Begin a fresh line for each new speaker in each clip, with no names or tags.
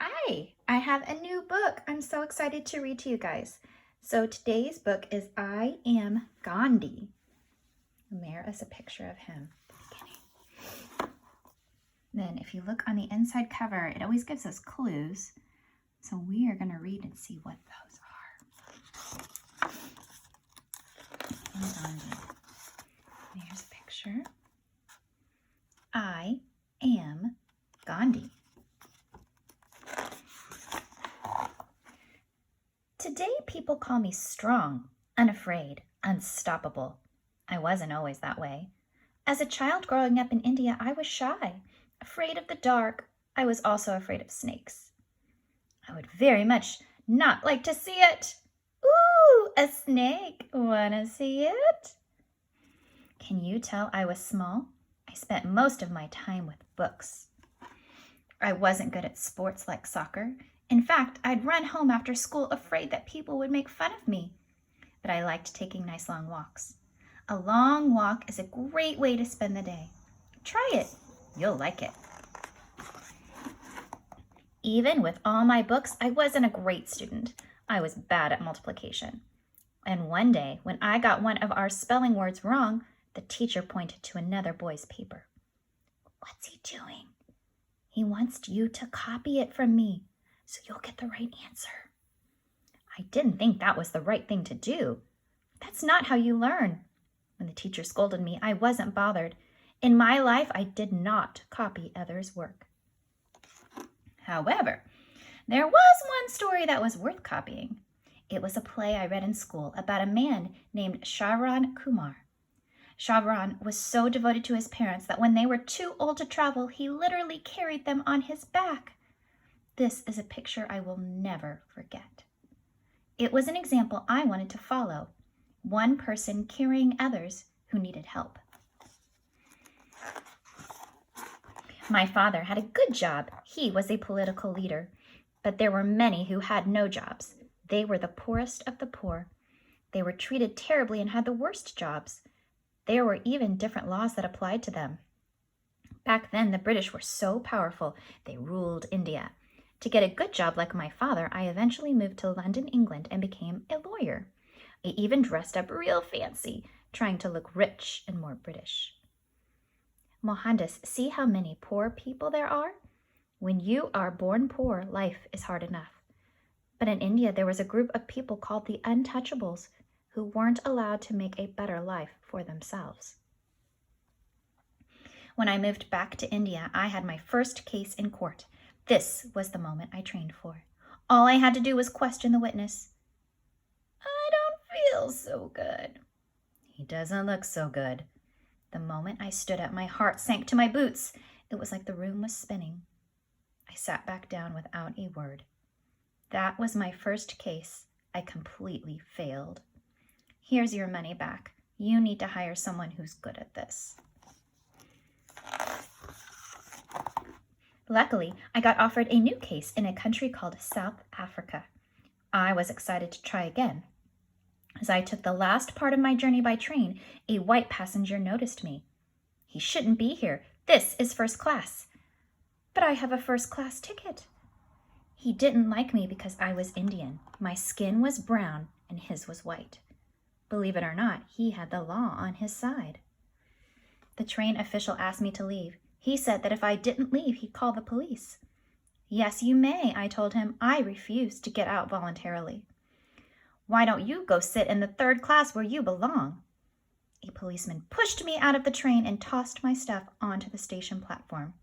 Hi, I have a new book I'm so excited to read to you guys. So today's book is I Am Gandhi. And there is a picture of him at the beginning. Then if you look on the inside cover, it always gives us clues. So we are going to read and see what those are. Gandhi. There's a picture. I am Gandhi. Today, people call me strong, unafraid, unstoppable. I wasn't always that way. As a child growing up in India, I was shy, afraid of the dark. I was also afraid of snakes. I would very much not like to see it. Ooh, a snake. Wanna see it? Can you tell I was small? I spent most of my time with books. I wasn't good at sports like soccer. In fact, I'd run home after school afraid that people would make fun of me. But I liked taking nice long walks. A long walk is a great way to spend the day. Try it. You'll like it. Even with all my books, I wasn't a great student. I was bad at multiplication. And one day, when I got one of our spelling words wrong, the teacher pointed to another boy's paper. What's he doing? He wants you to copy it from me, so you'll get the right answer. I didn't think that was the right thing to do. That's not how you learn. When the teacher scolded me, I wasn't bothered. In my life, I did not copy others' work. However, there was one story that was worth copying. It was a play I read in school about a man named Shravana Kumar. Shravana was so devoted to his parents that when they were too old to travel, he literally carried them on his back. This is a picture I will never forget. It was an example I wanted to follow. One person carrying others who needed help. My father had a good job. He was a political leader. But there were many who had no jobs. They were the poorest of the poor. They were treated terribly and had the worst jobs. There were even different laws that applied to them. Back then, the British were so powerful, they ruled India. To get a good job like my father, I eventually moved to London, England, and became a lawyer. I even dressed up real fancy, trying to look rich and more British. Mohandas, see how many poor people there are? When you are born poor, life is hard enough. But in India, there was a group of people called the untouchables who weren't allowed to make a better life for themselves. When I moved back to India, I had my first case in court. This was the moment I trained for. All I had to do was question the witness. I don't feel so good. He doesn't look so good. The moment I stood up, my heart sank to my boots. It was like the room was spinning. I sat back down without a word. That was my first case. I completely failed. Here's your money back. You need to hire someone who's good at this. Luckily, I got offered a new case in a country called South Africa. I was excited to try again. As I took the last part of my journey by train, a white passenger noticed me. He shouldn't be here. This is first class. But I have a first class ticket. He didn't like me because I was Indian. My skin was brown and his was white. Believe it or not, he had the law on his side. The train official asked me to leave. He said that if I didn't leave, he'd call the police. Yes, you may, I told him. I refused to get out voluntarily. Why don't you go sit in the third class where you belong? A policeman pushed me out of the train and tossed my stuff onto the station platform.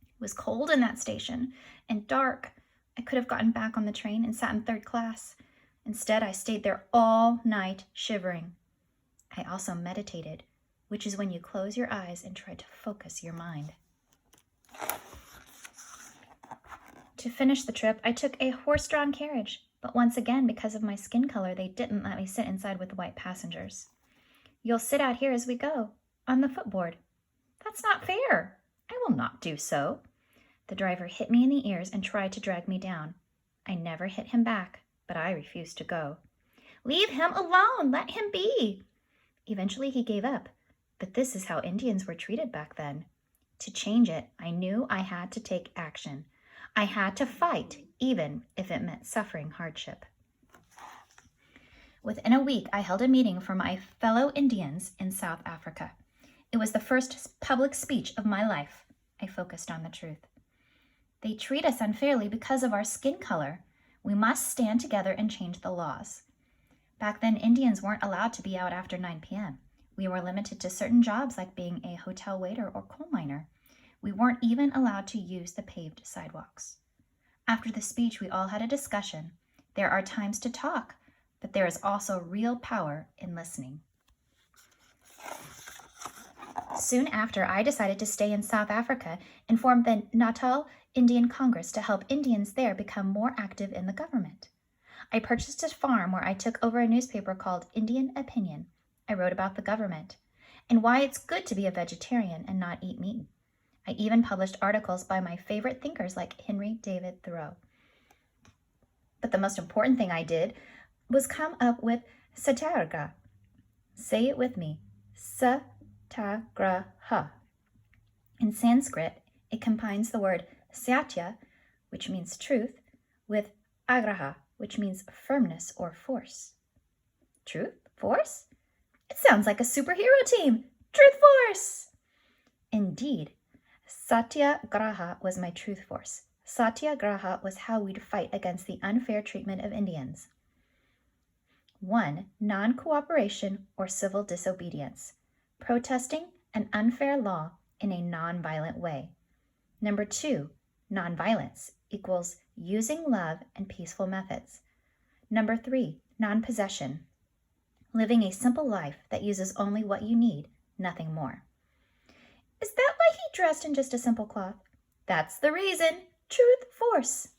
It was cold in that station and dark. I could have gotten back on the train and sat in third class. Instead, I stayed there all night shivering. I also meditated, which is when you close your eyes and try to focus your mind. To finish the trip, I took a horse-drawn carriage, but once again, because of my skin color, they didn't let me sit inside with the white passengers. You'll sit out here as we go, on the footboard. That's not fair. I will not do so. The driver hit me in the ears and tried to drag me down. I never hit him back, but I refused to go. Leave him alone. Let him be. Eventually, he gave up. But this is how Indians were treated back then. To change it, I knew I had to take action. I had to fight, even if it meant suffering hardship. Within a week, I held a meeting for my fellow Indians in South Africa. It was the first public speech of my life. I focused on the truth. They treat us unfairly because of our skin color. We must stand together and change the laws. Back then, Indians weren't allowed to be out after 9 p.m. We were limited to certain jobs like being a hotel waiter or coal miner. We weren't even allowed to use the paved sidewalks. After the speech, we all had a discussion. There are times to talk, but there is also real power in listening. Soon after, I decided to stay in South Africa and formed the Natal Indian Congress to help Indians there become more active in the government. I purchased a farm where I took over a newspaper called Indian Opinion. I wrote about the government and why it's good to be a vegetarian and not eat meat. I even published articles by my favorite thinkers like Henry David Thoreau. But the most important thing I did was come up with satyagraha. Say it with me, satyagraha. In Sanskrit, it combines the word satya, which means truth, with agraha, which means firmness or force. Truth? Force? It sounds like a superhero team. Truth Force! Indeed, satyagraha was my truth force. Satyagraha was how we'd fight against the unfair treatment of Indians. 1. Non-cooperation or civil disobedience. Protesting an unfair law in a non-violent way. Number 2. Nonviolence equals using love and peaceful methods. Number 3. Non-possession. Living a simple life that uses only what you need, nothing more. Is that why he dressed in just a simple cloth? That's the reason. Truth Force.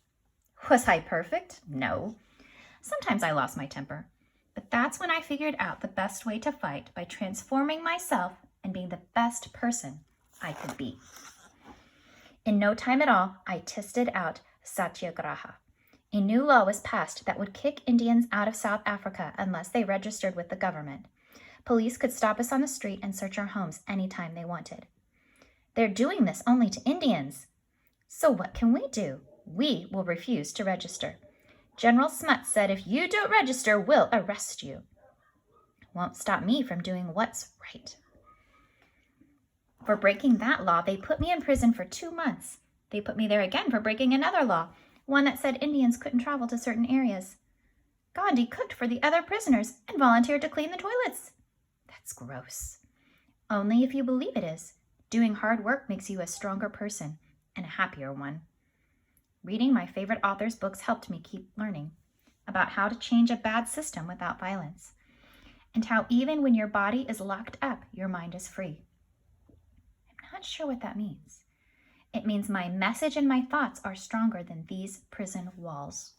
Was I perfect? No. Sometimes I lost my temper. But that's when I figured out the best way to fight by transforming myself and being the best person I could be. In no time at all, I tested out satyagraha. A new law was passed that would kick Indians out of South Africa unless they registered with the government. Police could stop us on the street and search our homes anytime they wanted. They're doing this only to Indians. So what can we do? We will refuse to register. General Smuts said if you don't register, we'll arrest you. Won't stop me from doing what's right. For breaking that law, they put me in prison for 2 months. They put me there again for breaking another law, one that said Indians couldn't travel to certain areas. Gandhi cooked for the other prisoners and volunteered to clean the toilets. That's gross. Only if you believe it is. Doing hard work makes you a stronger person and a happier one. Reading my favorite authors' books helped me keep learning about how to change a bad system without violence, and how even when your body is locked up, your mind is free. I'm not sure what that means. It means my message and my thoughts are stronger than these prison walls.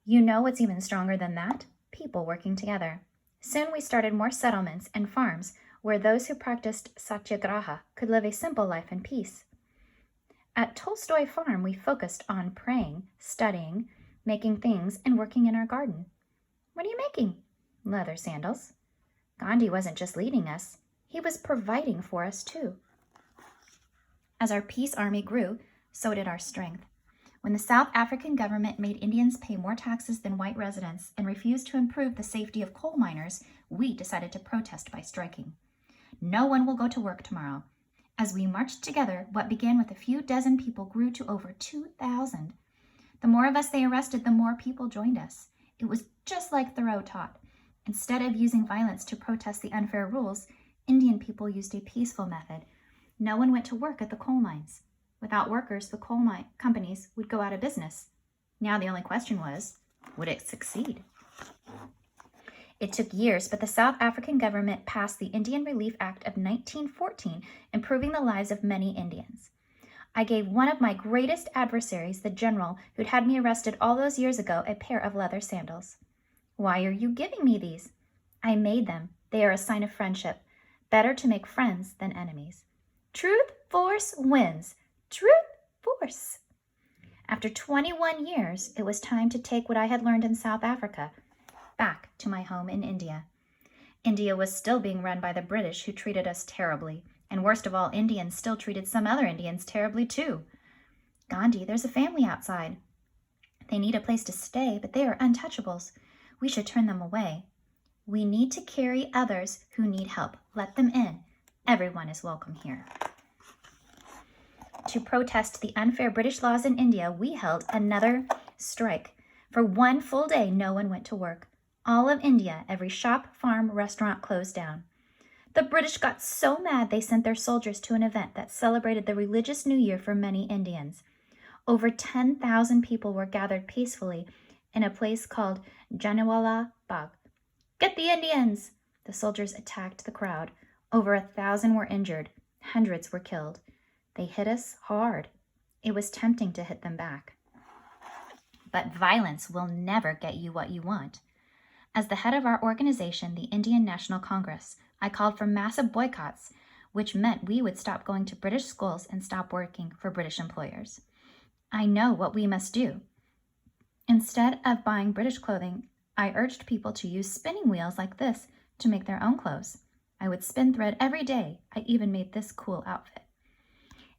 You know what's even stronger than that? People working together. Soon we started more settlements and farms where those who practiced satyagraha could live a simple life in peace. At Tolstoy Farm, we focused on praying, studying, making things, and working in our garden. What are you making? Leather sandals. Gandhi wasn't just leading us. He was providing for us too. As our peace army grew, so did our strength. When the South African government made Indians pay more taxes than white residents and refused to improve the safety of coal miners, we decided to protest by striking. No one will go to work tomorrow. As we marched together, what began with a few dozen people grew to over 2,000. The more of us they arrested, the more people joined us. It was just like Thoreau taught. Instead of using violence to protest the unfair rules, Indian people used a peaceful method. No one went to work at the coal mines. Without workers, the coal mine companies would go out of business. Now the only question was, would it succeed? It took years, but the South African government passed the Indian Relief Act of 1914, improving the lives of many Indians. I gave one of my greatest adversaries, the general who'd had me arrested all those years ago, a pair of leather sandals. Why are you giving me these? I made them. They are a sign of friendship. Better to make friends than enemies. Truth Force wins. Truth Force. After 21 years, it was time to take what I had learned in South Africa back to my home in India. India was still being run by the British, who treated us terribly, And worst of all, Indians still treated some other Indians terribly too. Gandhi, there's a family outside. They need a place to stay, but they are untouchables. We should turn them away. We need to carry others who need help. Let them in. Everyone is welcome here. To protest the unfair British laws in India, we held another strike. For one full day, no one went to work. All of India, every shop, farm, restaurant closed down. The British got so mad they sent their soldiers to an event that celebrated the religious New Year for many Indians. Over 10,000 people were gathered peacefully in a place called Jallianwala Bagh. Get the Indians! The soldiers attacked the crowd. Over 1,000 were injured. Hundreds were killed. They hit us hard. It was tempting to hit them back. But violence will never get you what you want. As the head of our organization, the Indian National Congress, I called for massive boycotts, which meant we would stop going to British schools and stop working for British employers. I know what we must do. Instead of buying British clothing, I urged people to use spinning wheels like this to make their own clothes. I would spin thread every day. I even made this cool outfit.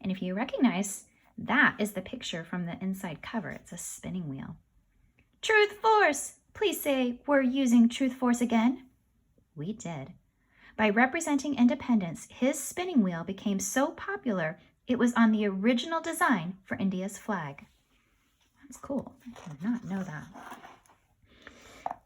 And if you recognize, that is the picture from the inside cover. It's a spinning wheel. Truth Force! Please say, we're using Truth Force again. We did. By representing independence, his spinning wheel became so popular, it was on the original design for India's flag. That's cool. I did not know that.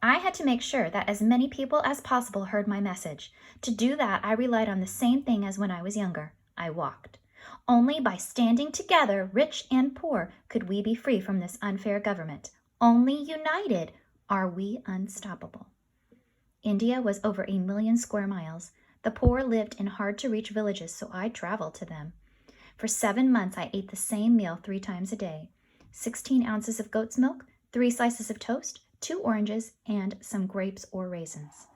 I had to make sure that as many people as possible heard my message. To do that, I relied on the same thing as when I was younger. I walked. Only by standing together, rich and poor, could we be free from this unfair government. Only united are we unstoppable. India was over 1 million square miles. The poor lived in hard-to-reach villages, so I traveled to them. For 7 months, I ate the same meal 3 times a day. 16 ounces of goat's milk, 3 slices of toast, 2 oranges, and some grapes or raisins.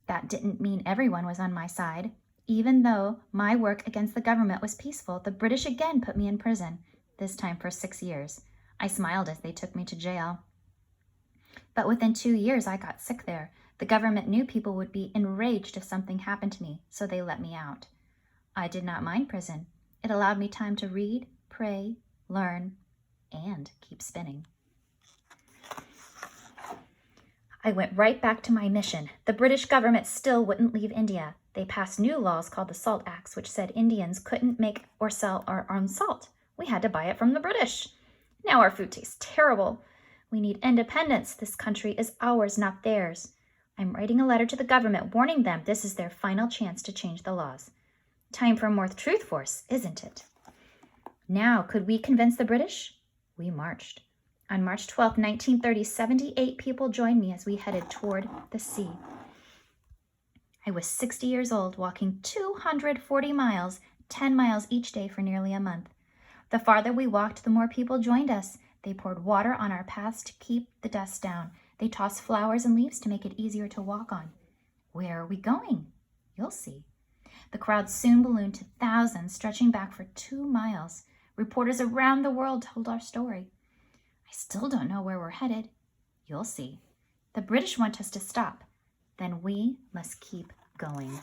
That didn't mean everyone was on my side. Even though my work against the government was peaceful, the British again put me in prison, this time for 6 years. I smiled as they took me to jail. But within 2 years, I got sick there. The government knew people would be enraged if something happened to me, so they let me out. I did not mind prison. It allowed me time to read, pray, learn, and keep spinning. I went right back to my mission. The British government still wouldn't leave India. They passed new laws called the Salt Acts, which said Indians couldn't make or sell our own salt. We had to buy it from the British. Now our food tastes terrible. We need independence. This country is ours, not theirs. I'm writing a letter to the government warning them this is their final chance to change the laws. Time for more Truth Force, isn't it? Now, could we convince the British? We marched. On March 12, 1930, 78 people joined me as we headed toward the sea. I was 60 years old, walking 240 miles, 10 miles each day for nearly a month. The farther we walked, the more people joined us. They poured water on our paths to keep the dust down. They tossed flowers and leaves to make it easier to walk on. Where are we going? You'll see. The crowd soon ballooned to thousands, stretching back for 2 miles. Reporters around the world told our story. I still don't know where we're headed. You'll see. The British want us to stop. Then we must keep going.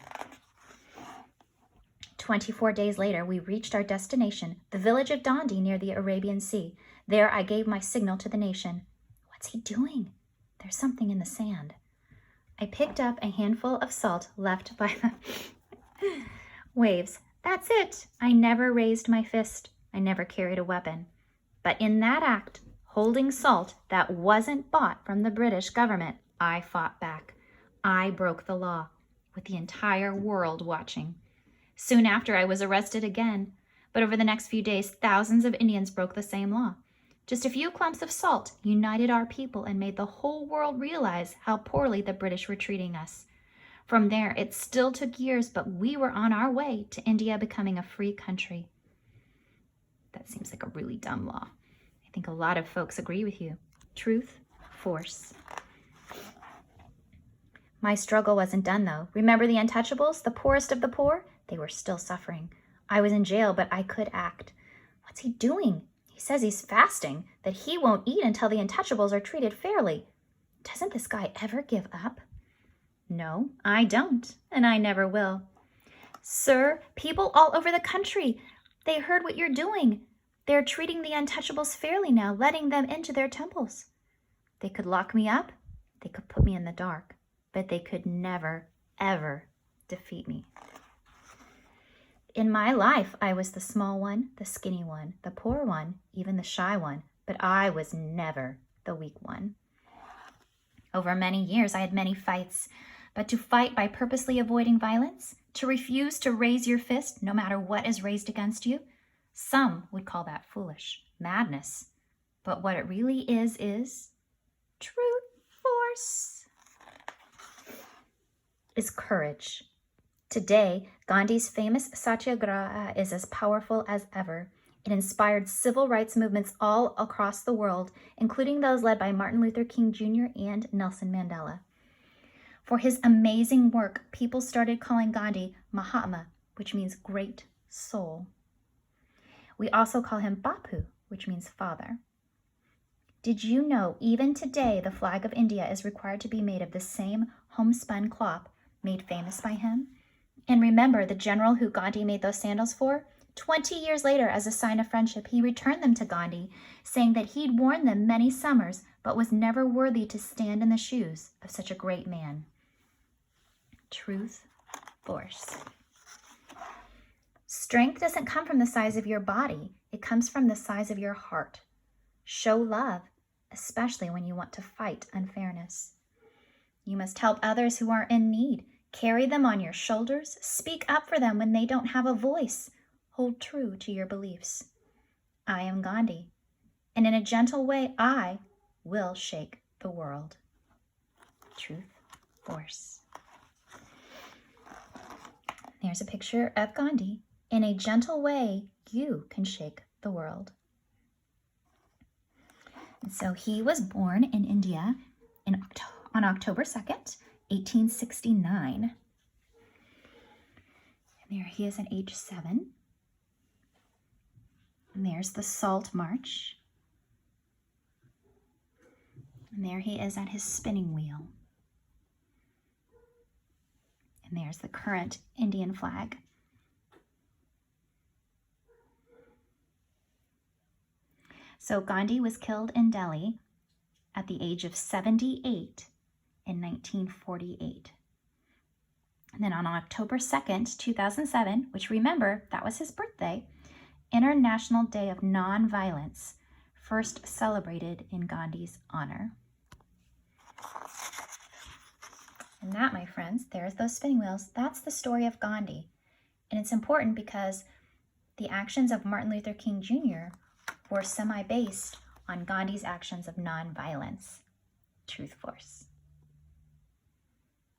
24 days later, we reached our destination, the village of Gandhi near the Arabian Sea. There I gave my signal to the nation. What's he doing? There's something in the sand. I picked up a handful of salt left by the waves. That's it. I never raised my fist. I never carried a weapon. But in that act, holding salt that wasn't bought from the British government, I fought back. I broke the law, with the entire world watching. Soon after, I was arrested again. But over the next few days, thousands of Indians broke the same law. Just a few clumps of salt united our people and made the whole world realize how poorly the British were treating us. From there, it still took years, but we were on our way to India becoming a free country. That seems like a really dumb law. I think a lot of folks agree with you. Truth, force. My struggle wasn't done, though. Remember the untouchables, the poorest of the poor? They were still suffering. I was in jail, but I could act. What's he doing? He says he's fasting, that he won't eat until the untouchables are treated fairly. Doesn't this guy ever give up? No, I don't, and I never will. Sir, people all over the country, they heard what you're doing. They're treating the untouchables fairly now, letting them into their temples. They could lock me up, they could put me in the dark, but they could never, ever defeat me. In my life, I was the small one, the skinny one, the poor one, even the shy one, but I was never the weak one. Over many years, I had many fights, but to fight by purposely avoiding violence, to refuse to raise your fist no matter what is raised against you, some would call that foolish, madness. But what it really is truth force, is courage. Today, Gandhi's famous Satyagraha is as powerful as ever. It inspired civil rights movements all across the world, including those led by Martin Luther King Jr. and Nelson Mandela. For his amazing work, people started calling Gandhi Mahatma, which means great soul. We also call him Bapu, which means father. Did you know even today the flag of India is required to be made of the same homespun cloth made famous by him? And remember the general who Gandhi made those sandals for? 20 years later, as a sign of friendship, he returned them to Gandhi, saying that he'd worn them many summers, but was never worthy to stand in the shoes of such a great man. Truth, force. Strength doesn't come from the size of your body. It comes from the size of your heart. Show love, especially when you want to fight unfairness. You must help others who are in need. Carry them on your shoulders. Speak up for them when they don't have a voice. Hold true to your beliefs. I am Gandhi, and in a gentle way, I will shake the world. Truth, force. There's a picture of Gandhi. In a gentle way, you can shake the world. And so he was born in India on October 2nd, 1869. And there he is at age 7. And there's the Salt March. And there he is at his spinning wheel. And there's the current Indian flag. So Gandhi was killed in Delhi at the age of 78 in 1948. And then on October 2nd, 2007, which remember, that was his birthday, International Day of Nonviolence, first celebrated in Gandhi's honor. And that, my friends, there's those spinning wheels. That's the story of Gandhi. And it's important because the actions of Martin Luther King Jr. were semi-based on Gandhi's actions of nonviolence. Truth force.